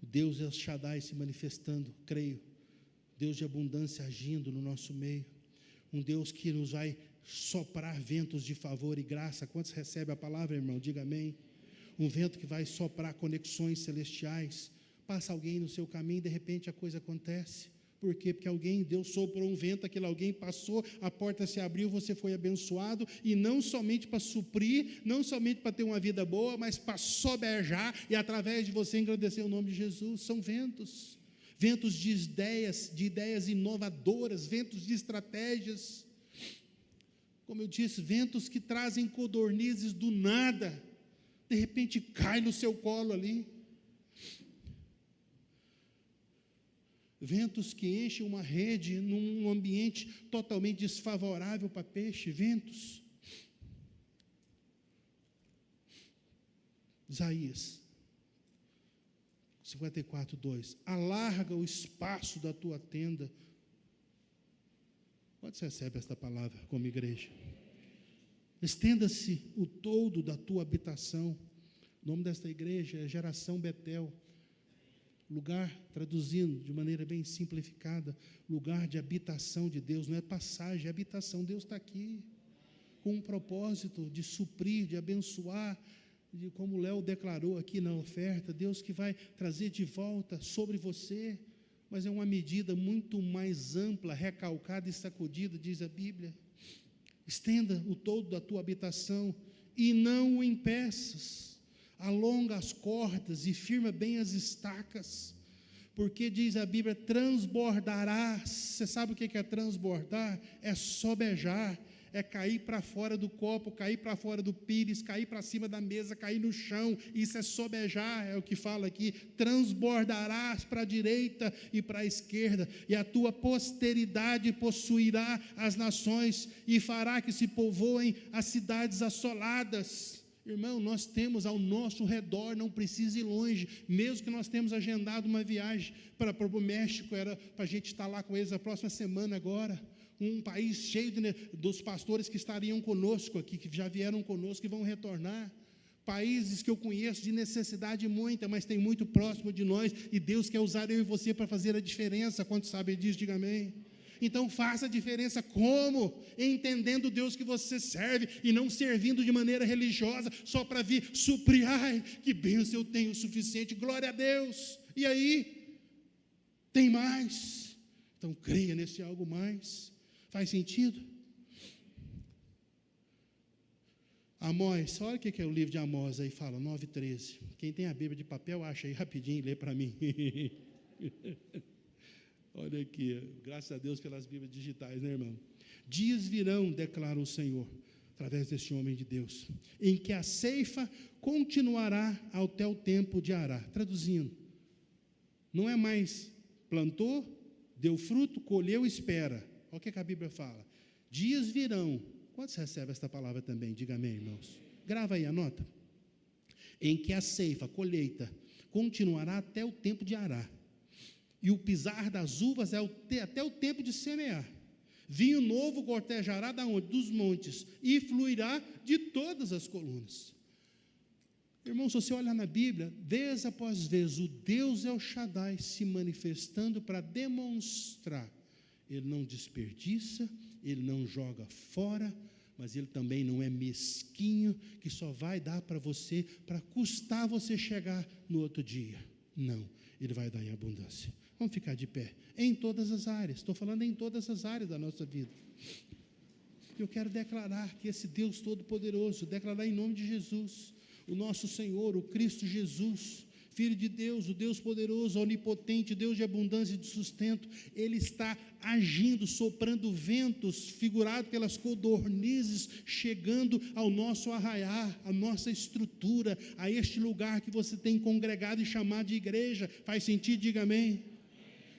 O Deus El Shaddai se manifestando, creio. Deus de abundância agindo no nosso meio. Um Deus que nos vai soprar ventos de favor e graça. Quantos recebem a palavra, irmão? Diga amém. Um vento que vai soprar conexões celestiais. Passa alguém no seu caminho e de repente a coisa acontece. Por quê? Porque Deus soprou um vento, aquele alguém passou, a porta se abriu, você foi abençoado, e não somente para suprir, não somente para ter uma vida boa, mas para sobejar, e através de você engrandecer o nome de Jesus. São ventos, ventos de ideias inovadoras, ventos de estratégias, como eu disse, ventos que trazem codornizes do nada, de repente cai no seu colo ali, ventos que enchem uma rede num ambiente totalmente desfavorável para peixe, ventos. Isaías 54, 2. Alarga o espaço da tua tenda. Quando você recebe esta palavra como igreja? Estenda-se o todo da tua habitação. O nome desta igreja é Geração Betel. Lugar, traduzindo de maneira bem simplificada, lugar de habitação de Deus, não é passagem, é habitação. Deus está aqui, com um propósito de suprir, de abençoar, como o Léo declarou aqui na oferta, Deus que vai trazer de volta sobre você, mas é uma medida muito mais ampla, recalcada e sacudida, diz a Bíblia. Estenda o todo da tua habitação e não o impeças. Alonga as cordas e firma bem as estacas, porque diz a Bíblia, transbordará. Você sabe o que é transbordar? É sobejar, é cair para fora do copo, cair para fora do pires, cair para cima da mesa, cair no chão. Isso é sobejar, é o que fala aqui. Transbordarás para a direita e para a esquerda, e a tua posteridade possuirá as nações e fará que se povoem as cidades assoladas. Irmão, nós temos ao nosso redor, não precisa ir longe, mesmo que nós temos agendado uma viagem para o México, era para a gente estar lá com eles a próxima semana agora, um país cheio dos pastores que estariam conosco aqui, que já vieram conosco e vão retornar, países que eu conheço de necessidade muita, mas tem muito próximo de nós, e Deus quer usar eu e você para fazer a diferença. Quantos sabem disso, diga amém. Então faça a diferença como? Entendendo o Deus que você serve e não servindo de maneira religiosa só para vir suprir. Ai, que bênção, eu tenho o suficiente, glória a Deus. E aí? Tem mais. Então creia nesse algo mais. Faz sentido? Amós, olha o que é o livro de Amós aí, fala, 9:13. Quem tem a Bíblia de papel, acha aí rapidinho e lê para mim. Olha aqui, graças a Deus pelas Bíblias digitais, né, irmão? Dias virão, declara o Senhor, através deste homem de Deus, em que a ceifa continuará até o tempo de arar. Traduzindo, não é mais plantou, deu fruto, colheu, espera. Olha o que a Bíblia fala. Dias virão. Quantos recebem esta palavra também? Diga amém, irmãos. Grava aí, anota. Em que a ceifa, a colheita, continuará até o tempo de arar, e o pisar das uvas até o tempo de semear. Vinho novo cortejará da onde? Dos montes, e fluirá de todas as colunas. Irmão, se você olhar na Bíblia, vez após vez, o Deus El Shaddai se manifestando para demonstrar. Ele não desperdiça, ele não joga fora, mas ele também não é mesquinho, que só vai dar para você, para custar você chegar no outro dia. Não, ele vai dar em abundância. Vamos ficar de pé, em todas as áreas, estou falando em todas as áreas da nossa vida. Eu quero declarar que esse Deus Todo-Poderoso, declarar em nome de Jesus, o nosso Senhor, o Cristo Jesus, Filho de Deus, o Deus poderoso, onipotente, Deus de abundância e de sustento, Ele está agindo, soprando ventos, figurado pelas codornizes, chegando ao nosso arraiar, à nossa estrutura, a este lugar que você tem congregado e chamado de igreja. Faz sentido? Diga amém.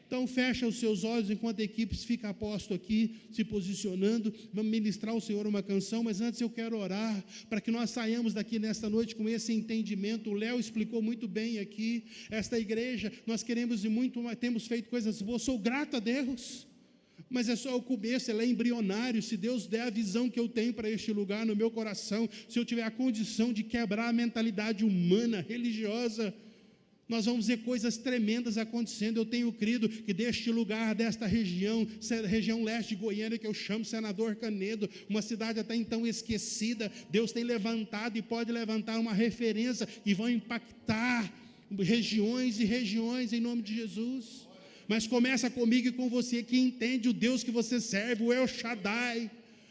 Então fecha os seus olhos enquanto a equipe fica a posto aqui, se posicionando. Vamos ministrar ao Senhor uma canção, mas antes eu quero orar, para que nós saiamos daqui nesta noite com esse entendimento. O Léo explicou muito bem aqui, esta igreja, nós queremos e muito, temos feito coisas boas, sou grato a Deus, mas é só o começo, ela é embrionário. Se Deus der a visão que eu tenho para este lugar no meu coração, se eu tiver a condição de quebrar a mentalidade humana, religiosa, nós vamos ver coisas tremendas acontecendo. Eu tenho crido que deste lugar, desta região leste de Goiânia, que eu chamo Senador Canedo, uma cidade até então esquecida, Deus tem levantado e pode levantar uma referência e vão impactar regiões e regiões em nome de Jesus. Mas começa comigo e com você que entende o Deus que você serve, o El Shaddai,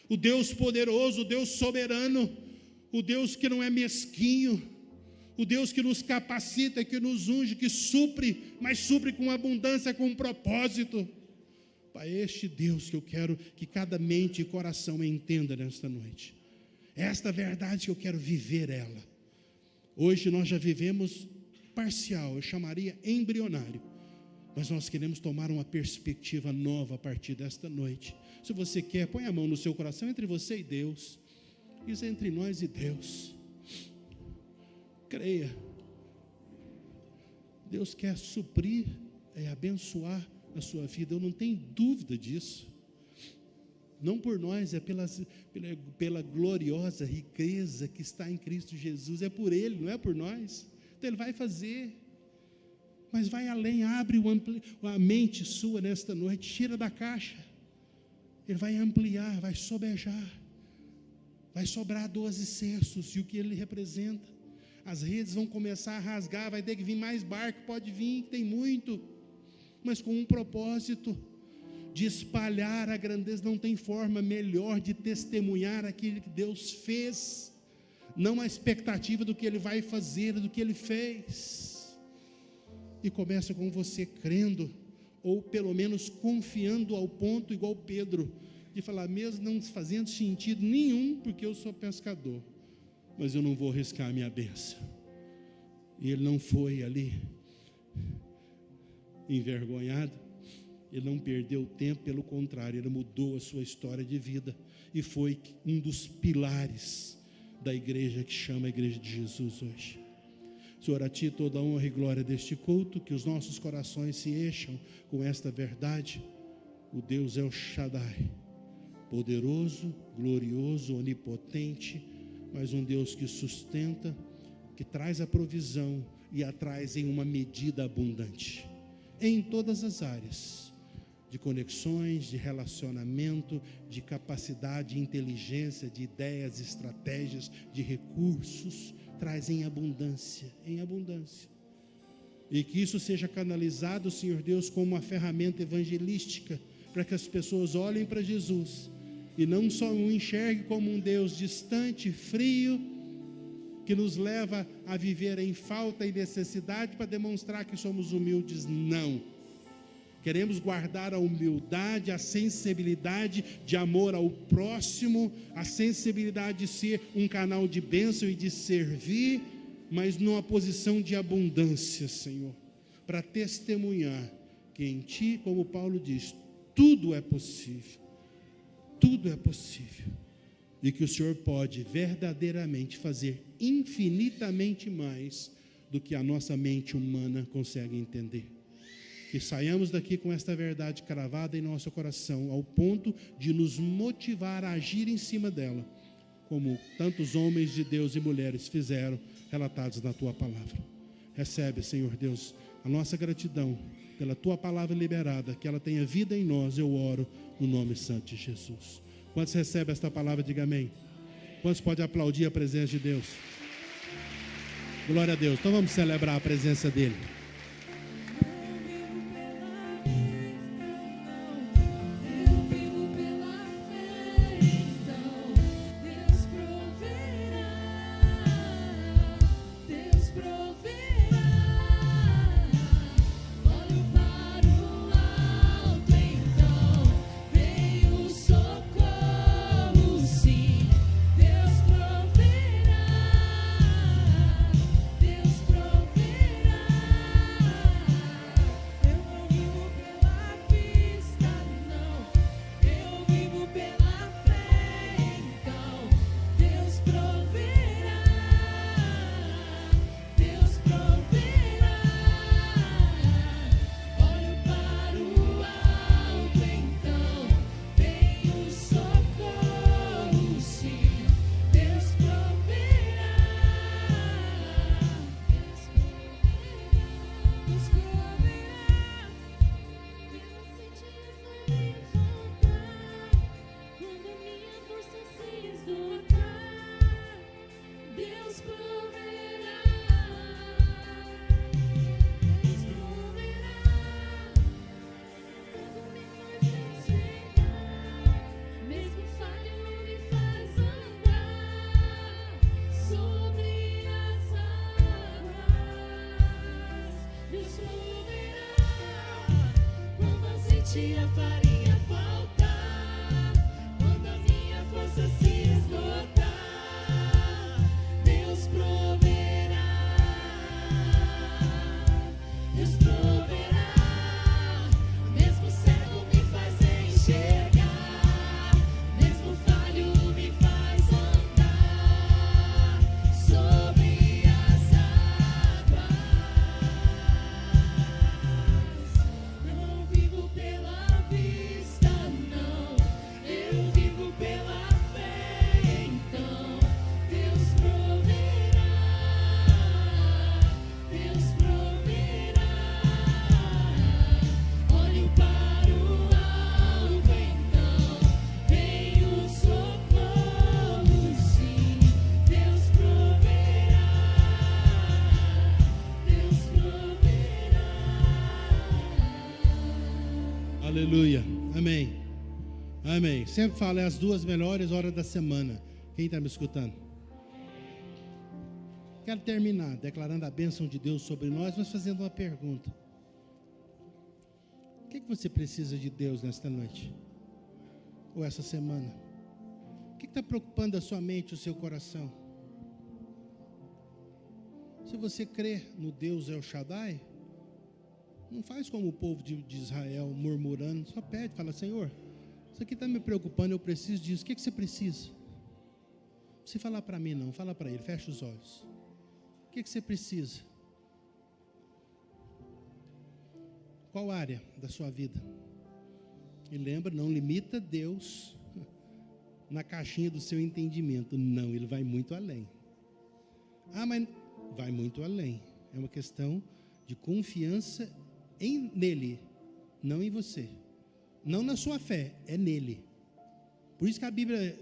o Deus poderoso, o Deus soberano, o Deus que não é mesquinho, o Deus que nos capacita, que nos unge, que supre, mas supre com abundância, com um propósito. Pai, este Deus que eu quero que cada mente e coração entenda nesta noite. Esta verdade que eu quero viver ela. Hoje nós já vivemos parcial, eu chamaria embrionário, mas nós queremos tomar uma perspectiva nova a partir desta noite. Se você quer, põe a mão no seu coração, entre você e Deus. Isso é entre nós e Deus. Creia, Deus quer suprir e abençoar a sua vida, eu não tenho dúvida disso. Não por nós, é pela gloriosa riqueza que está em Cristo Jesus, é por Ele, não é por nós. Então Ele vai fazer, mas vai além, abre a mente sua nesta noite, tira da caixa, Ele vai ampliar, vai sobejar, vai sobrar 12 cestos, e o que Ele representa? As redes vão começar a rasgar, vai ter que vir mais barco, pode vir, tem muito, mas com um propósito, de espalhar a grandeza. Não tem forma melhor de testemunhar aquilo que Deus fez, não a expectativa do que Ele vai fazer, do que Ele fez. E começa com você crendo, ou pelo menos confiando ao ponto, igual Pedro, de falar, mesmo não fazendo sentido nenhum, porque eu sou pescador, mas eu não vou arriscar a minha bênção. E ele não foi ali envergonhado, ele não perdeu tempo, pelo contrário, ele mudou a sua história de vida, e foi um dos pilares da igreja que chama a Igreja de Jesus hoje. Senhor, a Ti toda a honra e glória deste culto, que os nossos corações se encham com esta verdade. O Deus El Shaddai, poderoso, glorioso, onipotente, mas um Deus que sustenta, que traz a provisão e a traz em uma medida abundante, em todas as áreas, de conexões, de relacionamento, de capacidade, de inteligência, de ideias, estratégias, de recursos, traz em abundância, e que isso seja canalizado, Senhor Deus, como uma ferramenta evangelística, para que as pessoas olhem para Jesus, e não só o enxergue como um Deus distante, frio, que nos leva a viver em falta e necessidade para demonstrar que somos humildes. Não. Queremos guardar a humildade, a sensibilidade de amor ao próximo, a sensibilidade de ser um canal de bênção e de servir, mas numa posição de abundância, Senhor, para testemunhar que em Ti, como Paulo diz, tudo é possível. tudo é possível. E que o Senhor pode verdadeiramente fazer infinitamente mais do que a nossa mente humana consegue entender. Que saiamos daqui com esta verdade cravada em nosso coração, ao ponto de nos motivar a agir em cima dela, como tantos homens de Deus e mulheres fizeram, relatados na Tua palavra. Recebe, Senhor Deus, a nossa gratidão pela Tua palavra liberada, que ela tenha vida em nós, eu oro no nome santo de Jesus. Quantos recebem esta palavra, diga amém. Quantos podem aplaudir a presença de Deus? Glória a Deus. Então vamos celebrar a presença dEle. A farinha faltar, quando a minha força se esgotar, Deus proverá, Deus proverá. Mesmo cego me faz enxergar, mesmo falho me faz andar sobre as águas. Não vivo pela vista, não, eu vivo pela fé. Então Deus proverá, Deus proverá. Olho para o alto, então vem o socorro, sim. Deus proverá, Deus proverá. Aleluia. Amém. Amém. Sempre falo, é as 2 melhores horas da semana. Quem está me escutando? Quero terminar declarando a bênção de Deus sobre nós, mas fazendo uma pergunta. O que você precisa de Deus nesta noite? Ou essa semana? O que está preocupando a sua mente, o seu coração? Se você crê no Deus El Shaddai, não faz como o povo de Israel, murmurando, só pede, fala: Senhor, isso aqui está me preocupando, eu preciso disso. O que você precisa? Não precisa falar para mim não, fala para ele, fecha os olhos. O que você precisa? Qual área da sua vida? E lembra, não limita Deus na caixinha do seu entendimento. Não, Ele vai muito além. Ah, mas vai muito além. É uma questão de confiança nele, não em você. Não na sua fé, é nele. Por isso que a Bíblia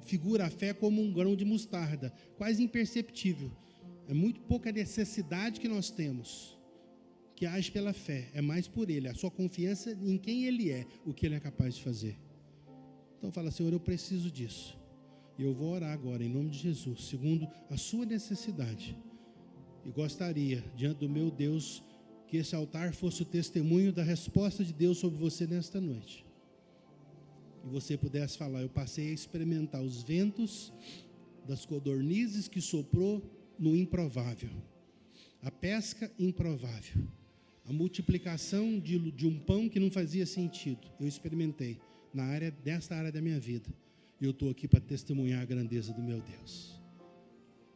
figura a fé como um grão de mostarda, quase imperceptível. É muito pouca necessidade que nós temos, que age pela fé, é mais por ele, a sua confiança em quem ele é, o que ele é capaz de fazer. Então fala: Senhor, eu preciso disso, e eu vou orar agora em nome de Jesus, segundo a sua necessidade, e gostaria, diante do meu Deus, que esse altar fosse o testemunho da resposta de Deus sobre você nesta noite, e você pudesse falar: eu passei a experimentar os ventos das codornizes que soprou no improvável, a pesca improvável, a multiplicação de um pão que não fazia sentido, eu experimentei, nesta área da minha vida. E eu estou aqui para testemunhar a grandeza do meu Deus.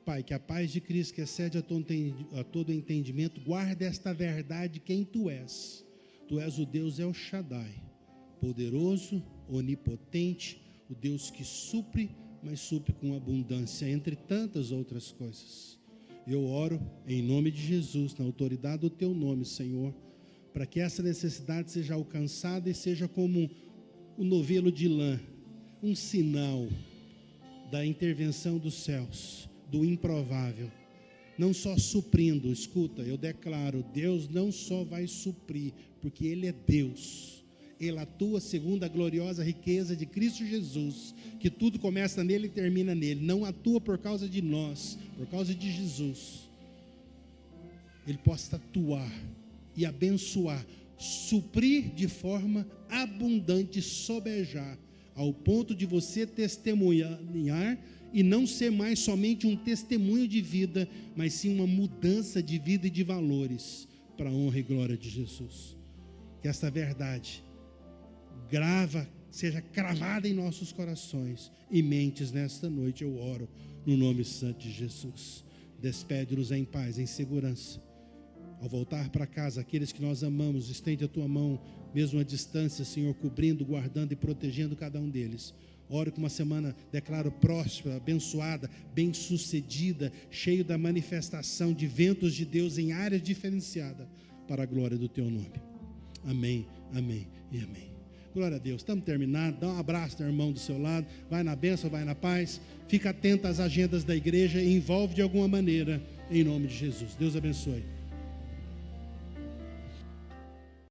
Pai, que a paz de Cristo, que excede a todo entendimento, guarde esta verdade quem Tu és. Tu és o Deus El Shaddai, poderoso, onipotente, o Deus que supre, mas supre com abundância, entre tantas outras coisas. Eu oro em nome de Jesus, na autoridade do Teu nome, Senhor, para que essa necessidade seja alcançada e seja como um novelo de lã, um sinal da intervenção dos céus, do improvável, não só suprindo. Escuta, eu declaro, Deus não só vai suprir, porque Ele é Deus, Ele atua segundo a gloriosa riqueza de Cristo Jesus, que tudo começa nele e termina nele, não atua por causa de nós, por causa de Jesus. Ele possa atuar e abençoar, suprir de forma abundante, sobejar, ao ponto de você testemunhar e não ser mais somente um testemunho de vida, mas sim uma mudança de vida e de valores, para a honra e glória de Jesus. Que esta verdade seja cravada em nossos corações e mentes nesta noite. Eu oro no nome santo de Jesus. Despede-nos em paz, em segurança. Ao voltar para casa, aqueles que nós amamos, estende a Tua mão, mesmo à distância, Senhor, cobrindo, guardando e protegendo cada um deles. Oro que uma semana, declaro, próspera, abençoada, bem-sucedida, cheio da manifestação de ventos de Deus em áreas diferenciadas, para a glória do Teu nome. Amém, amém e amém. Glória a Deus. Estamos terminados. Dá um abraço ao irmão do seu lado. Vai na bênção, vai na paz. Fica atento às agendas da igreja e envolve de alguma maneira, em nome de Jesus. Deus abençoe.